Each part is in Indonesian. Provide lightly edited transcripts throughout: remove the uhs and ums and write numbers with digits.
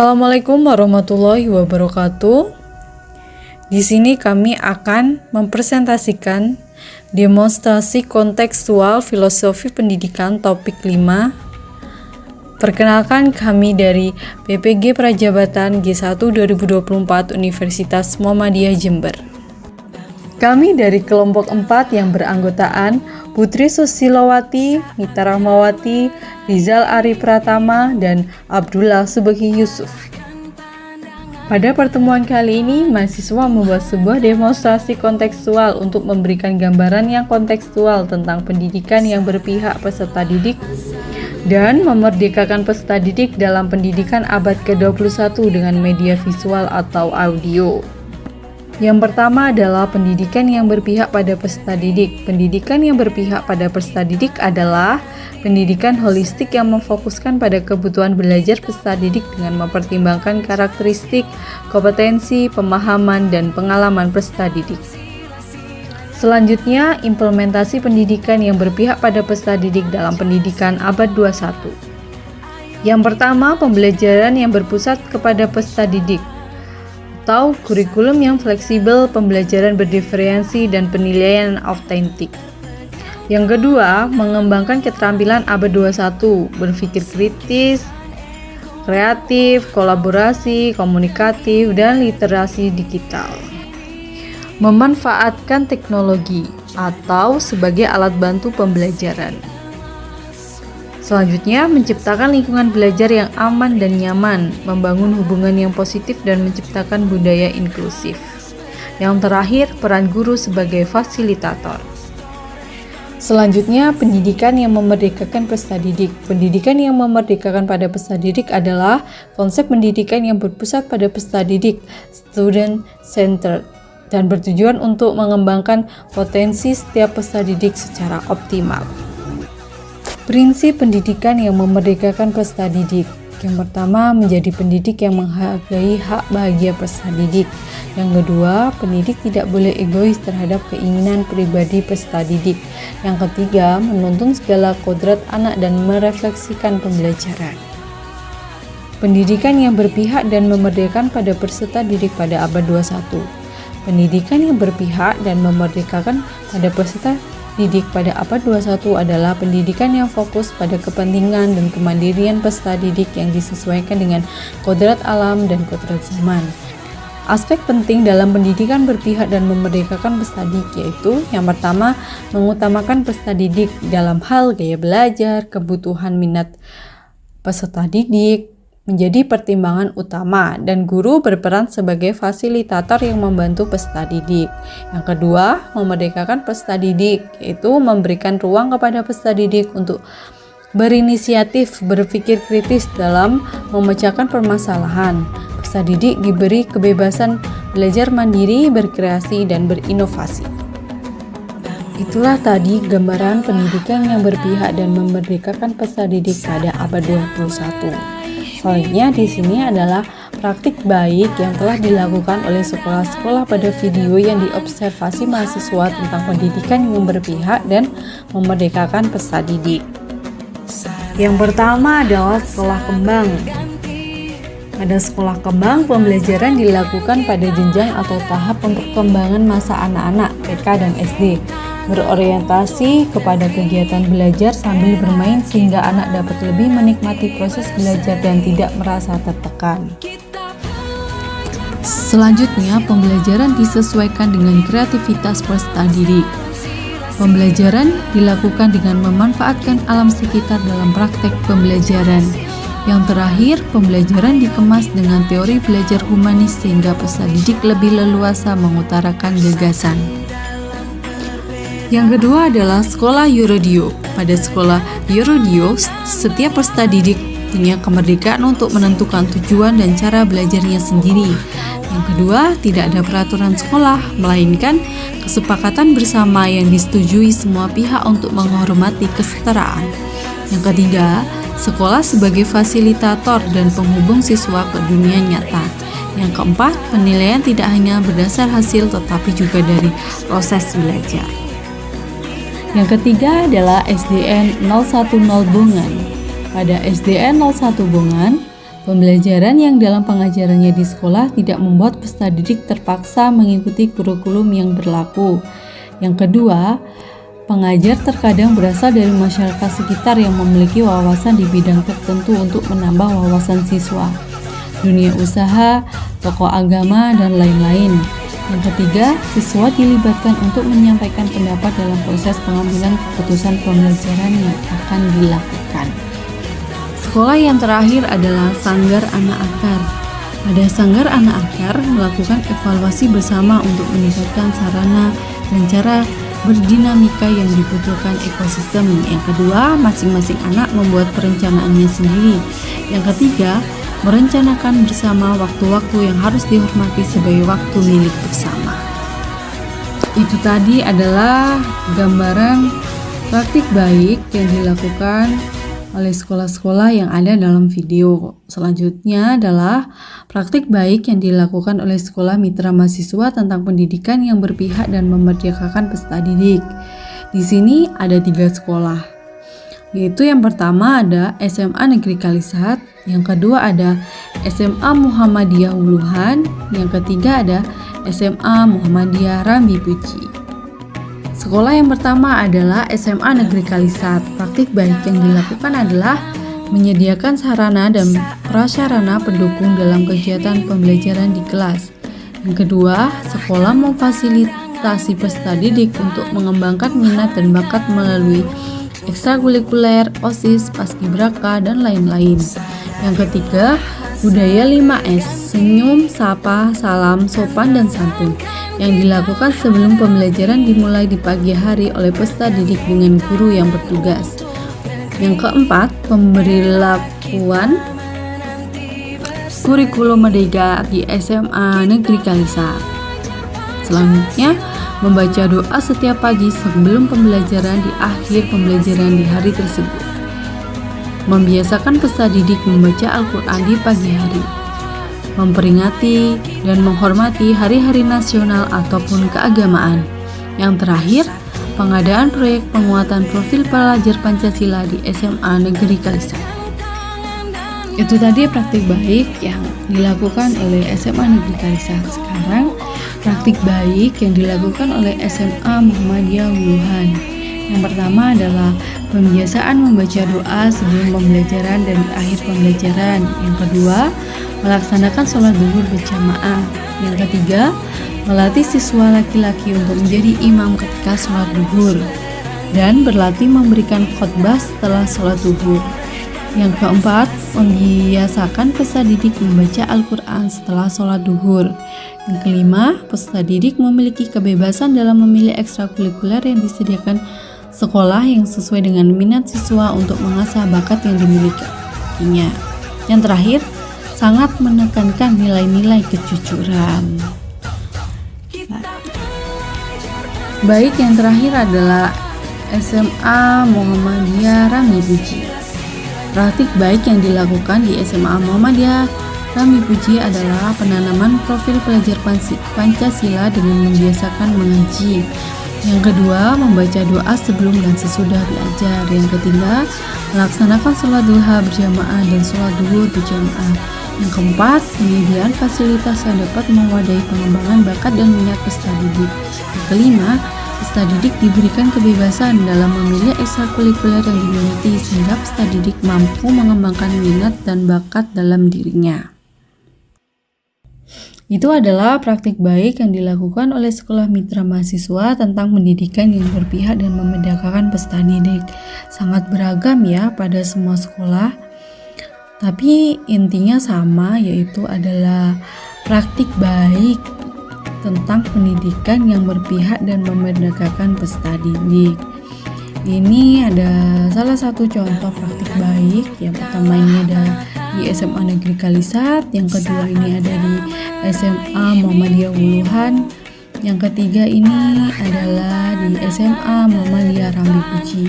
Assalamualaikum warahmatullahi wabarakatuh. Di sini kami akan mempresentasikan demonstrasi kontekstual filosofi pendidikan topik 5. Perkenalkan, kami dari PPG Prajabatan G1 2024 Universitas Muhammadiyah Jember. Kami dari kelompok 4 yang beranggotaan Putri Susilowati, Mita Rahmawati, Rizal Ari Pratama, dan Abdullah Subehi Yusuf. Pada pertemuan kali ini, mahasiswa membuat sebuah demonstrasi kontekstual untuk memberikan gambaran yang kontekstual tentang pendidikan yang berpihak peserta didik dan memerdekakan peserta didik dalam pendidikan abad ke-21 dengan media visual atau audio. Yang pertama adalah pendidikan yang berpihak pada peserta didik. Pendidikan yang berpihak pada peserta didik adalah pendidikan holistik yang memfokuskan pada kebutuhan belajar peserta didik dengan mempertimbangkan karakteristik, kompetensi, pemahaman, dan pengalaman peserta didik. Selanjutnya, implementasi pendidikan yang berpihak pada peserta didik dalam pendidikan abad 21. Yang pertama, pembelajaran yang berpusat kepada peserta didik, atau kurikulum yang fleksibel, pembelajaran berdiferensi, dan penilaian autentik. Yang kedua, mengembangkan keterampilan abad 21, berpikir kritis, kreatif, kolaborasi, komunikatif, dan literasi digital. Memanfaatkan teknologi atau sebagai alat bantu pembelajaran. Selanjutnya, menciptakan lingkungan belajar yang aman dan nyaman, membangun hubungan yang positif, dan menciptakan budaya inklusif. Yang terakhir, peran guru sebagai fasilitator. Selanjutnya, pendidikan yang memerdekakan peserta didik. Pendidikan yang memerdekakan pada peserta didik adalah konsep pendidikan yang berpusat pada peserta didik, student-centered, dan bertujuan untuk mengembangkan potensi setiap peserta didik secara optimal. Prinsip pendidikan yang memerdekakan peserta didik. Yang pertama, menjadi pendidik yang menghargai hak bahagia peserta didik. Yang kedua, pendidik tidak boleh egois terhadap keinginan pribadi peserta didik. Yang ketiga, menuntun segala kodrat anak dan merefleksikan pembelajaran. Pendidikan yang berpihak dan memerdekakan pada peserta didik pada abad 21. Pendidikan yang berpihak dan memerdekakan pada peserta didik pada abad 21 adalah pendidikan yang fokus pada kepentingan dan kemandirian peserta didik yang disesuaikan dengan kodrat alam dan kodrat zaman. Aspek penting dalam pendidikan berpihak dan memerdekakan peserta didik yaitu yang pertama, mengutamakan peserta didik dalam hal gaya belajar, kebutuhan minat peserta didik menjadi pertimbangan utama, dan guru berperan sebagai fasilitator yang membantu peserta didik. Yang kedua, memerdekakan peserta didik, yaitu memberikan ruang kepada peserta didik untuk berinisiatif, berpikir kritis dalam memecahkan permasalahan. Peserta didik diberi kebebasan belajar mandiri, berkreasi, dan berinovasi. Itulah tadi gambaran pendidikan yang berpihak dan memerdekakan peserta didik pada abad 21. Selanjutnya di sini adalah praktik baik yang telah dilakukan oleh sekolah-sekolah pada video yang diobservasi mahasiswa tentang pendidikan yang berpihak dan memerdekakan peserta didik. Yang pertama adalah sekolah kembang. Pada sekolah kembang, pembelajaran dilakukan pada jenjang atau tahap perkembangan masa anak-anak TK dan SD, berorientasi kepada kegiatan belajar sambil bermain sehingga anak dapat lebih menikmati proses belajar dan tidak merasa tertekan. Selanjutnya, pembelajaran disesuaikan dengan kreativitas peserta didik. Pembelajaran dilakukan dengan memanfaatkan alam sekitar dalam praktek pembelajaran. Yang terakhir, pembelajaran dikemas dengan teori belajar humanis sehingga peserta didik lebih leluasa mengutarakan gagasan. Yang kedua adalah sekolah Eurodio. Pada sekolah Eurodio, setiap peserta didik punya kemerdekaan untuk menentukan tujuan dan cara belajarnya sendiri. Yang kedua, tidak ada peraturan sekolah, melainkan kesepakatan bersama yang disetujui semua pihak untuk menghormati kesetaraan. Yang ketiga, sekolah sebagai fasilitator dan penghubung siswa ke dunia nyata. Yang keempat, penilaian tidak hanya berdasar hasil tetapi juga dari proses belajar. Yang ketiga adalah SDN 010 Bongan. Pada SDN 01 Bongan, Pembelajaran yang dalam pengajarannya di sekolah tidak membuat peserta didik terpaksa mengikuti kurikulum yang berlaku. Yang kedua, pengajar terkadang berasal dari masyarakat sekitar yang memiliki wawasan di bidang tertentu untuk menambah wawasan siswa, dunia usaha, tokoh agama, dan lain-lain. Yang ketiga, siswa dilibatkan untuk menyampaikan pendapat dalam proses pengambilan keputusan pembelajaran yang akan dilakukan. Sekolah yang terakhir adalah Sanggar Anak Akar. Pada Sanggar Anak Akar melakukan evaluasi bersama untuk meningkatkan sarana dan cara berdinamika yang dibutuhkan ekosistem. Yang kedua, masing-masing anak membuat perencanaannya sendiri. Yang ketiga, merencanakan bersama waktu-waktu yang harus dihormati sebagai waktu milik bersama. Itu tadi adalah gambaran praktik baik yang dilakukan oleh sekolah-sekolah yang ada dalam video. Selanjutnya adalah praktik baik yang dilakukan oleh sekolah mitra mahasiswa tentang pendidikan yang berpihak dan memerdekakan peserta didik. Di sini ada 3 sekolah, yaitu yang pertama ada SMA Negeri Kalisat, yang kedua ada SMA Muhammadiyah Wuluhan, yang ketiga ada SMA Muhammadiyah Rambi Puji. Sekolah yang pertama adalah SMA Negeri Kalisat. Praktik baik yang dilakukan adalah menyediakan sarana dan prasarana pendukung dalam kegiatan pembelajaran di kelas. Yang kedua, sekolah memfasilitasi peserta didik untuk mengembangkan minat dan bakat melalui ekstrakurikuler, OSIS, paskibraka, dan lain-lain. Yang ketiga, budaya 5S, senyum, sapa, salam, sopan, dan santun, yang dilakukan sebelum pembelajaran dimulai di pagi hari oleh peserta didik dengan guru yang bertugas. Yang keempat, pemberlakuan kurikulum merdeka di SMA Negeri Kalisat. Selanjutnya, membaca doa setiap pagi sebelum pembelajaran di akhir pembelajaran di hari tersebut. Membiasakan peserta didik membaca Al-Quran di pagi hari. Memperingati dan menghormati hari-hari nasional ataupun keagamaan. Yang terakhir, pengadaan proyek penguatan profil pelajar Pancasila di SMA Negeri Kalisat. Itu tadi praktik baik yang dilakukan oleh SMA Negeri Kalisat. Sekarang praktik baik yang dilakukan oleh SMA Muhammadiyah Wuluhan. Yang pertama adalah pembiasaan membaca doa sebelum pembelajaran dan di akhir pembelajaran. Yang kedua, melaksanakan sholat zuhur berjamaah. Yang ketiga, melatih siswa laki-laki untuk menjadi imam ketika sholat zuhur dan berlatih memberikan khotbah setelah sholat zuhur. Yang keempat, membiasakan peserta didik membaca Al-Quran setelah sholat zuhur. Yang kelima, peserta didik memiliki kebebasan dalam memilih ekstrakurikuler yang disediakan sekolah yang sesuai dengan minat siswa untuk mengasah bakat yang dimilikinya. Yang terakhir, sangat menekankan nilai-nilai kejujuran. Baik, yang terakhir adalah SMA Muhammadiyah Rambi Puji. Praktik baik yang dilakukan di SMA Muhammadiyah Rambi Puji adalah penanaman profil pelajar Pancasila dengan membiasakan mengaji. Yang kedua, membaca doa sebelum dan sesudah belajar. Yang ketiga, melaksanakan sholat duha berjamaah dan sholat zuhur berjamaah. Yang keempat, penyediaan fasilitas yang dapat mewadahi pengembangan bakat dan minat peserta didik. Yang kelima, peserta didik diberikan kebebasan dalam memilih ekstrakurikuler yang diminati sehingga peserta didik mampu mengembangkan minat dan bakat dalam dirinya. Itu adalah praktik baik yang dilakukan oleh sekolah mitra mahasiswa tentang pendidikan yang berpihak dan memerdekakan peserta didik. Sangat beragam ya pada semua sekolah, tapi intinya sama, yaitu adalah praktik baik tentang pendidikan yang berpihak dan memerdekakan peserta didik. Ini ada salah satu contoh praktik baik. Yang pertama ini ada di SMA Negeri Kalisat, yang kedua ini ada di SMA Muhammadiyah Wuluhan, yang ketiga ini adalah di SMA Muhammadiyah Rambi Puji.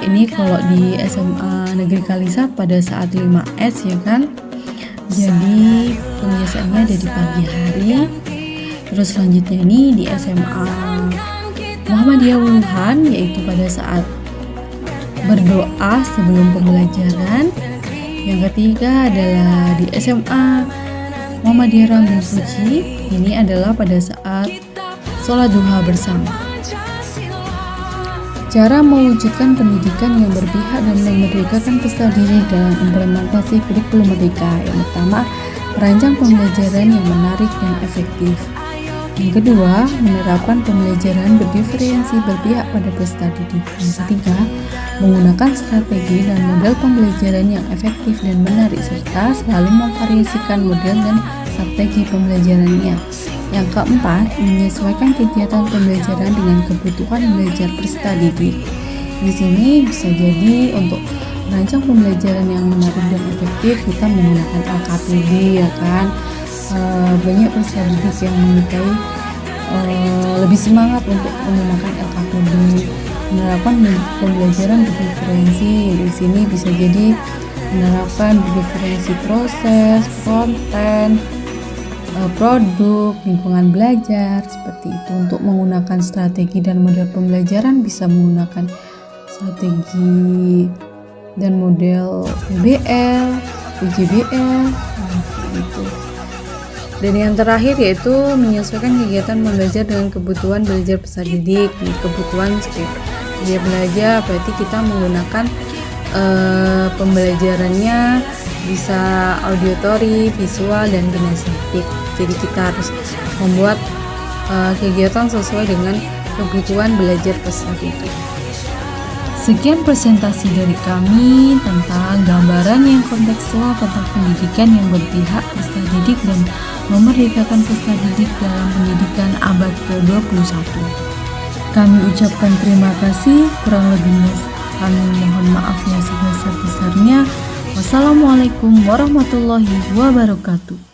Ini kalau di SMA Negeri Kalisat pada saat 5S ya kan, jadi pembiasaannya ada di pagi hari. Terus selanjutnya ini di SMA Muhammadiyah Wuluhan, yaitu pada saat berdoa sebelum pembelajaran. Yang ketiga adalah di SMA Muhammadiyah Ramli Puji. Ini adalah pada saat sholat duha bersama. Cara mewujudkan pendidikan yang berpihak dan memerdekakan peserta didik dalam implementasi kurikulum merdeka. Yang pertama, merancang pembelajaran yang menarik dan efektif. Yang kedua, menerapkan pembelajaran berdiferensi berpihak pada peserta didik. Yang ketiga, menggunakan strategi dan model pembelajaran yang efektif dan menarik serta selalu memvariasikan model dan strategi pembelajarannya. Yang keempat, menyesuaikan kegiatan pembelajaran dengan kebutuhan belajar peserta didik. Di sini bisa jadi untuk merancang pembelajaran yang menarik dan efektif kita menggunakan LKPD, ya kan. Banyak peserta didik yang menyukai lebih semangat untuk menggunakan LKPD. Menerapkan pembelajaran berdiferensi, di sini bisa jadi menerapkan berdiferensi proses, konten, produk, lingkungan belajar, seperti itu. Untuk menggunakan strategi dan model pembelajaran bisa menggunakan strategi dan model PBL, PJBL, itu. Dan yang terakhir yaitu menyesuaikan kegiatan belajar dengan kebutuhan belajar peserta didik. Kebutuhan dia belajar berarti kita menggunakan pembelajarannya bisa auditori, visual, dan kinestetik. Jadi kita harus membuat kegiatan sesuai dengan kebutuhan belajar peserta didik. Sekian presentasi dari kami tentang gambaran yang kontekstual tentang pendidikan yang berpihak peserta didik dan memerdekakan peserta didik dalam pendidikan abad ke-21. Kami ucapkan terima kasih, kurang lebihnya kami mohon maaf yang sebesar-besarnya. Wassalamualaikum warahmatullahi wabarakatuh.